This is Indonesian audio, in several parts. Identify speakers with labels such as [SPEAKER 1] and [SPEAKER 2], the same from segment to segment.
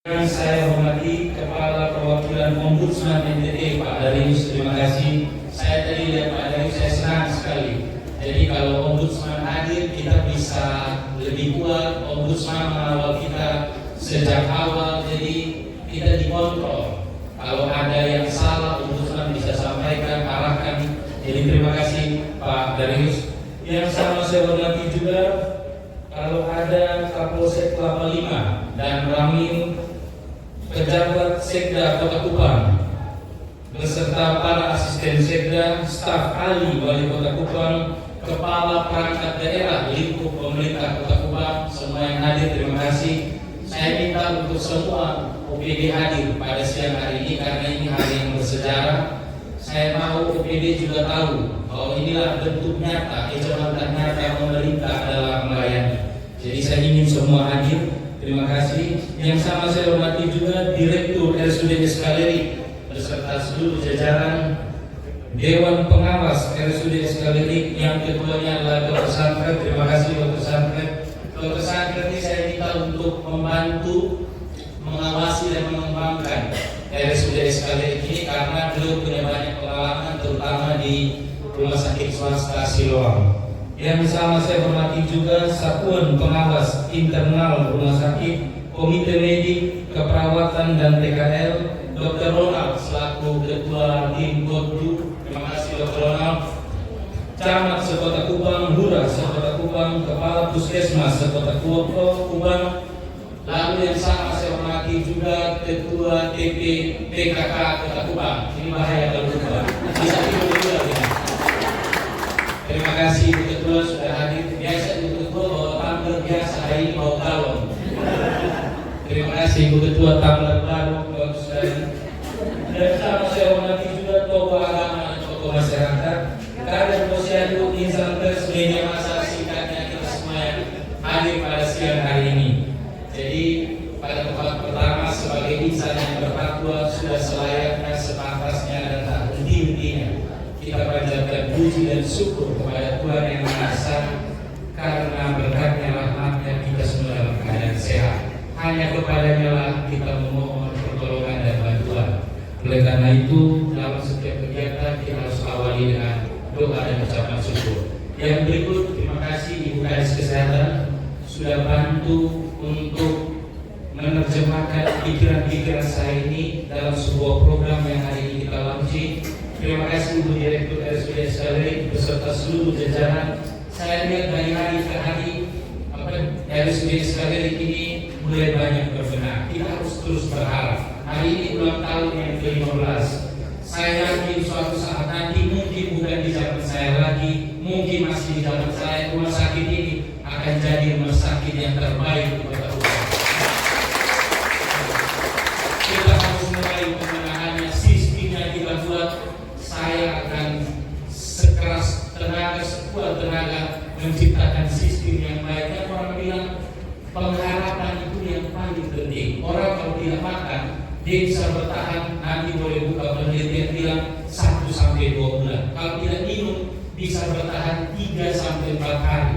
[SPEAKER 1] Yang saya hormati Kepala Perwakilan Ombudsman NTT Pak Darius, terima kasih. Saya tadi lihat Pak Darius, saya senang sekali. Jadi kalau Ombudsman hadir, kita bisa lebih kuat. Ombudsman mengawal kita sejak awal, jadi kita dikontrol. Kalau ada yang salah, Ombudsman bisa sampaikan, arahkan. Jadi terima kasih Pak Darius. Yang sama saya hormati juga, kalau ada Kapolsek Kelapa 5 dan Ramil, pejabat Sekda Kota Kupang beserta para asisten Sekda, staf ahli Wali Kota Kupang, kepala perangkat daerah lingkup pemerintah Kota Kupang, semua yang hadir terima kasih. Saya minta untuk semua OPD hadir pada siang hari ini karena ini hari yang bersejarah. Saya mau OPD juga tahu bahwa inilah bentuk nyata kejabatan nyata pemerintah dalam melayani. Jadi saya ingin semua hadir. Terima kasih. Yang sama saya hormati juga Direktur RSUD Eskaleri beserta seluruh jajaran Dewan Pengawas RSUD Eskaleri yang ketuanya adalah Dr. Sanfred. Terima kasih Dr. Sanfred. Dr. Sanfred ini saya minta untuk membantu mengawasi dan mengembangkan RSUD Eskaleri ini karena beliau punya banyak pengalaman terutama di rumah sakit swasta Siloam. Yang sama saya hormati juga Satuan Pengawas Internal Rumah Sakit, Komite Medik, Keperawatan dan TKL, Dr. Ronald selaku Ketua Tim Koddu. Terima kasih Dr. Ronald. Camat Sekota Kupang, Lurah Sekota Kupang, Kepala Puskesmas Sekota Kupang. Lalu yang sama saya hormati juga Ketua TP PKK Kota Kupang. Ini bahaya kalau lupa. Bisa tidur juga ya. Terima kasih Ibu Ketua sudah hadir. Biasa Ibu Ketua bawa tumbler biasa, hari ini bawa galon. Terima kasih Ibu Ketua, tumbler baru bagus sekali. Dan sama saya hormati juga tokoh agama dan tokoh masyarakat, kader posyandu, insan pers, media massa, singkatnya kita semua yang hadir pada siang hari ini. Jadi pada tempat pertama sebagai insan yang bertakwa sudah selayaknya, sepantasnya dan tak henti-hentinya kita panjatkan puji dan syukur kepada Tuhan Yang Maha Esa karena berkatnya rahmatnya kita semua dalam keadaan sehat. Hanya kepadanya lah kita memohon pertolongan dan bantuan. Oleh karena itu dalam setiap kegiatan kita harus awali dengan doa dan ucapan syukur. Yang berikut, terima kasih Ibu Kadis Kesehatan sudah bantu untuk menerjemahkan pikiran-pikiran saya ini dalam sebuah program yang hari ini kita launching. Terima kasih Ibu Direktur RSUD Eskaleri beserta seluruh jajaran. Saya lihat dari hari ke hari RSUD Eskaleri ini mulai banyak berbenah. Kita harus terus berharap. Hari ini ulang tahun yang ke-15. Saya yakin suatu saat nanti mungkin bukan di zaman saya lagi, mungkin masih di zaman saya, rumah sakit ini akan jadi rumah sakit yang terbaik di Kota Kupang. Kita harus mulai pembenahannya, sistemnya kita buat. Saya akan sekeras tenaga, sekuat tenaga menciptakan sistem yang baik. Dan orang bilang pengharapan itu yang paling penting. Orang kalau tidak makan, dia bisa bertahan, nanti boleh buka penelitian bilang 1 sampai 2 bulan. Kalau tidak minum, bisa bertahan 3 sampai 4 hari.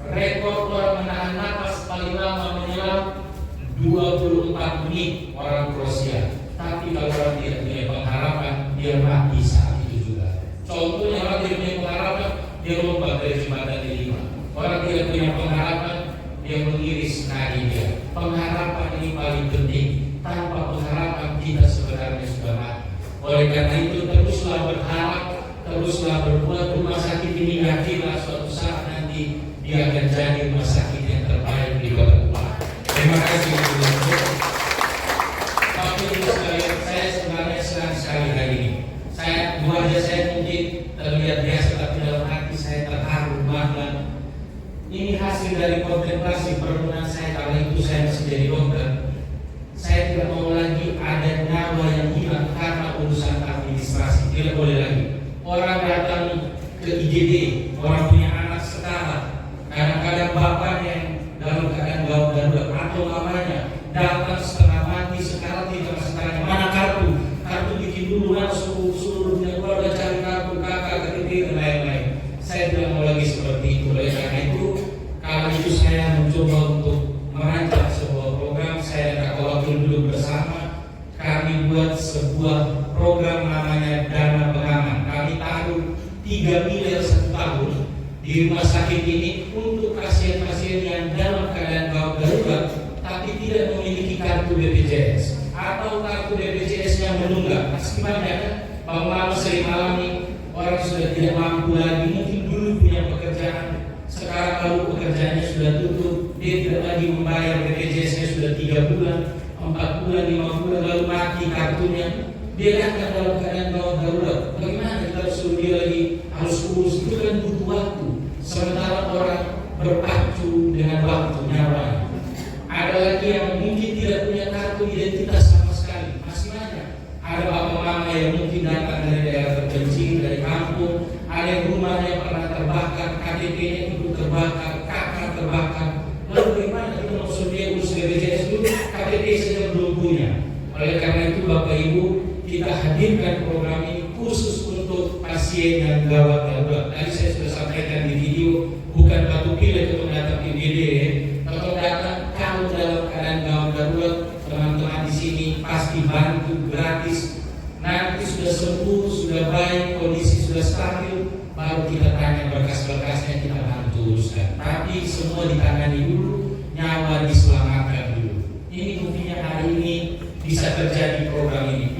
[SPEAKER 1] Rekor orang menahan napas paling lama menyelam 24 menit orang Kroasia. Tapi kalau orang tidak punya pengharapan, dia mati saat itu juga. Contohnya orang tidak punya pengharapan, dia lompat dari jembatan di 5. Orang tidak punya pengharapan, dia mengiris nadi dia. Pengharapan ini paling penting. Tanpa pengharapan kita sebenarnya sudah mati. Oleh karena itu teruslah berharap, teruslah berbuat. Rumah sakit ini yakinlah suatu saat nanti dia akan jadi rumah sakit yang terbaik di Kota Kupang. Terima kasih. Saya sebenarnya senang sekali hari ini. Wajah saya mungkin terlihat biasa, tapi dalam hati saya terharu banget. Ini hasil dari kontemplasi perenungan saya karena itu saya masih jadi dokter. Saya tidak mau lagi ada nyawa yang hilang karena urusan administrasi. Tidak boleh lagi. Orang datang ke IGD, orang punya anak setara. Kadang-kadang bapaknya yang dalam keadaan gawat darurat atau mamanya datang setengah mati, sekarang tidak sekarang mana kartu bikin dulu langsung seluruhnya keluarga cari kartu kakak KTP dan lain-lain. Saya tidak mau lagi seperti itu. Oleh karena itu, kalau itu saya mencoba untuk merancang sebuah program. Saya Kak Wakil kami buat sebuah program namanya Dana Pengaman. Kami taruh 3 miliar 1 tahun di rumah sakit ini untuk pasien-pasien yang dalam keadaan gawat darurat tapi tidak memiliki kartu BPJS atau kartu BPJS yang menunggak. Pasti banyak kan? Mama sering alami orang sudah tidak mampu lagi, mungkin dulu punya pekerjaan, sekarang lalu pekerjaannya sudah tutup, dia tidak lagi membayar BPJS-nya sudah 3 bulan, 4 bulan, 5 bulan, lalu mati kartunya. Dia kan dalam keadaan gawat darurat. Bagaimana kita suruh dia lagi harus urus? Itu kan butuh waktu. Sementara orang berpacu dengan waktu nyawanya. Ada lagi yang mungkin tidak punya kartu identitas sama sekali, masih banyak. Ada bapak mama yang mungkin datang dari daerah terpencil, dari kampung, ada yang rumahnya pernah terbakar, KTP-nya itu terbakar, kakak terbakar. Lalu bagaimana kita maksud dia urus BPJS dulu, KTP saja belum punya. Oleh karena itu Bapak Ibu, kita hadirkan program ini khusus untuk pasien yang gawat darurat. Tadi saya sudah sampaikan di video, bukan batu pilih untuk datang ke IGD, kalau datang kalau dalam keadaan gawat darurat, teman-teman di sini pasti bantu gratis. Nanti sudah sembuh, sudah baik, kondisi sudah stabil, baru kita tanya berkas-berkasnya, kita bantu uruskan. Tapi semua ditangani dulu, nyawa diselamatkan dulu. Ini buktinya hari ini bisa terjadi program ini.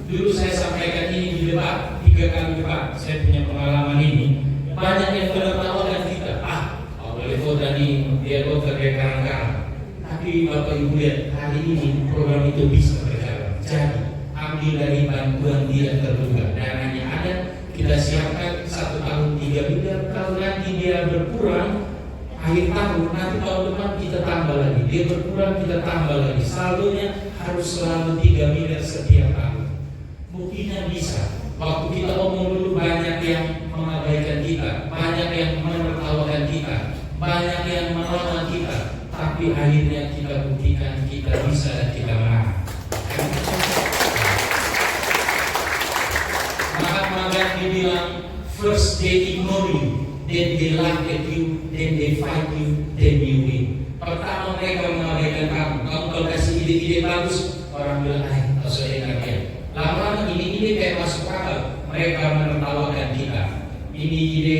[SPEAKER 1] Dulu saya sampaikan ini di debat, 3 kali debat. Saya punya pengalaman ini. Banyak yang menertawakan kita. Boleh Tani dia dokter dia karang-karang. Tapi Bapak Ibu lihat hari ini program itu bisa berjalan. Jadi ambil dari bantuan dia terduga. Dananya ada, kita siapkan 1 tahun 3 miliar. Kalau nanti dia berkurang akhir tahun, nanti tahun depan kita tambah lagi. Dia berkurang kita tambah lagi. Saldonya harus selalu 3 miliar setiap tahun. Buktinya bisa. Waktu kita omong dulu banyak yang mengabaikan kita, banyak yang menertawakan kita, banyak yang melawan kita. Tapi akhirnya kita buktikan kita bisa dan kita menang. Mahatma Gandhi bilang, first they ignore you, then they laugh at you, then they fight you, then you win. Pertama mereka mengabaikan kamu. Kamu kalau kasih ide-ide bagus, orang bilang, tak usah dengar dia. Lama-lama ide-ide kayak masuk akal, mereka menertawakan kita. Ini ide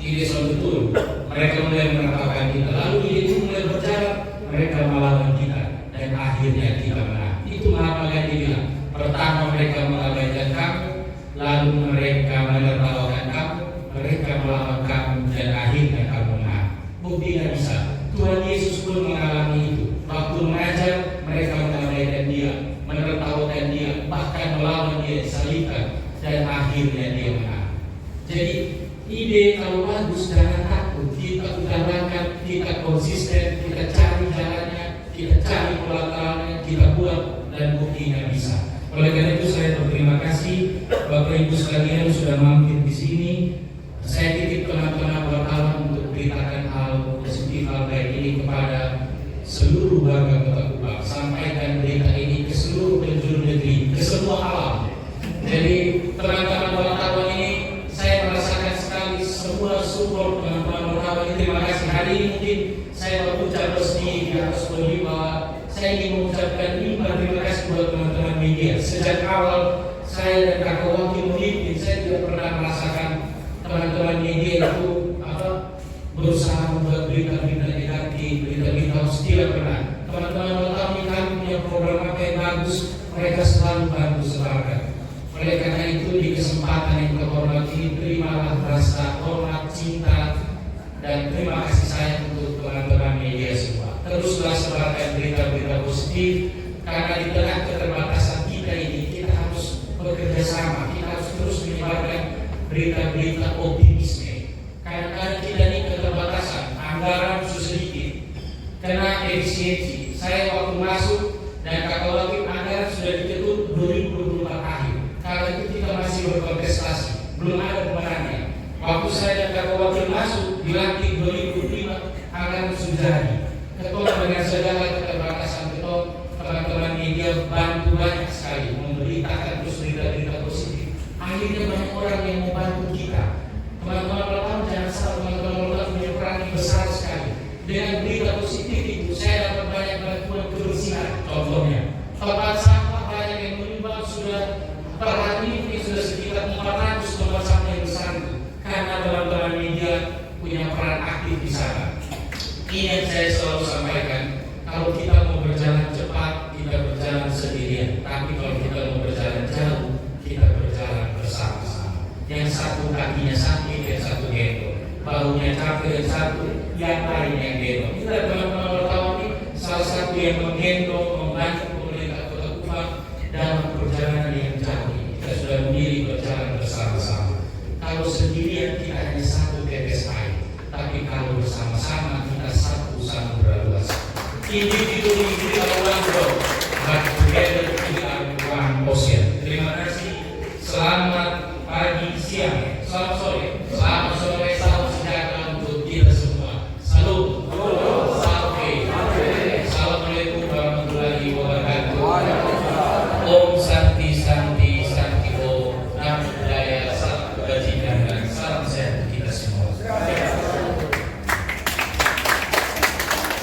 [SPEAKER 1] ide soal betul. Mereka mulai menertawakan kita. Lalu ide itu mulai berjalan, mereka melawan kita, dan akhirnya kita menang. Itu Mahatma Gandhi bilang. Pertama mereka mengabaikan kamu, lalu mereka menertawakan kamu, mereka melawan kamu, dan akhirnya kamu menang. Buktinya bisa. Tuhan Yesus pun mengalami itu. Waktu mengajar, mereka mengabaikan dia, menertawakan dia, bahkan melawan dia, disalibkan, dan akhirnya dia menang. Jadi ide kalau bagus jangan takut, kita utarakan, kita konsisten, kita cari jalannya, kita cari pelatarannya, kita buat, dan buktinya bisa. Oleh karena itu saya berterima kasih Bapak Ibu sekalian sudah mampir di sini. Saya titip teman-teman wartawan untuk beritakan hal positif, hal baik ini kepada seluruh warga Kota Kupang. Sampaikan berita ini ke seluruh penjuru negeri, ke semua alam. Jadi teman-teman wartawan ini saya merasakan sekali semua support teman-teman wartawan ini. Terima kasih. Hari ini mungkin saya berucap resmi di atas podium bahwa saya ingin mengucapkan terima kasih buat teman-teman media. Sejak awal saya dan kakak wakil memimpin, saya tidak pernah merasakan teman-teman media itu berusaha membuat berita-berita negatif, berita-berita hostil, tidak pernah. Teman-teman wartawan kami punya program apa yang bagus, mereka selalu bantu sebarkan. Oleh karena itu di kesempatan yang terhormat ini, terimalah rasa hormat, cinta, dan terima kasih saya untuk teman-teman media semua. Teruslah sebarkan berita-berita positif, karena di tengah keterbatasan kita ini, kita harus bekerja sama, kita harus terus menyebarkan berita-berita optimisme. Kadang-kadang kita ini keterbatasan, anggaran sedikit, kena efisiensi. Saya waktu masuk dan kakak wakil anggaran sudah diketuk 2024 akhir. Karena itu kita masih berkontestasi, belum ada pemenangnya. Waktu saya dan kakak wakil masuk dilantik 2025 anggaran sudah jadi. Ketua dengan segala keterbatasan ketua, teman-teman media bantu banyak sekali memberitakan terus berita-berita positif. Akhirnya banyak orang yang membantu kita. Teman-teman wartawan jangan salah, teman-teman wartawan punya peran yang besar sekali. Dengan berita positif itu saya dapat banyak bantuan kebersihan. Contohnya Tempat sampah banyak yang menyumbang sudah per hari ini sudah sekitar 400 tempat sampah yang besar karena teman-teman media punya peran aktif di sana. Ini yang saya selalu sampaikan, kalau kita mau berjalan cepat, kita berjalan sendirian. Tapi kalau kita mau berjalan jauh, kita berjalan bersama-sama. Yang satu kakinya sakit, yang satu gendong. Bahunya capek, yang satu, yang lain yang gendong. Kita teman-teman wartawan ini salah satu yang menggendong, membantu pemerintah Kota Kupang dalam perjalanan yang jauh. Kita sudah memilih berjalan bersama-sama. Kalau sendirian kita hanya satu tetes air. Tapi kalau bersama-sama kita satu samudra luas. Individu are one world, but together we are one ocean. Terima kasih. Selamat pagi, siang, selamat sore, salam sejahtera untuk kita semua. Salam. Assalamualaikum warahmatullahi wabarakatuh. Om Santi Santi Santi Om. Namo Buddhaya, salam kebajikan dan salam sehat kita semua.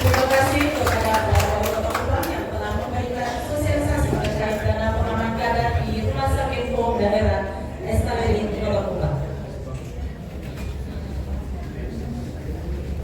[SPEAKER 2] Terima kasih kepada Bapak Kupang yang telah memberikan sosialisasi terkait dana pengaman keadaan di Rumah Sakit Umum Daerah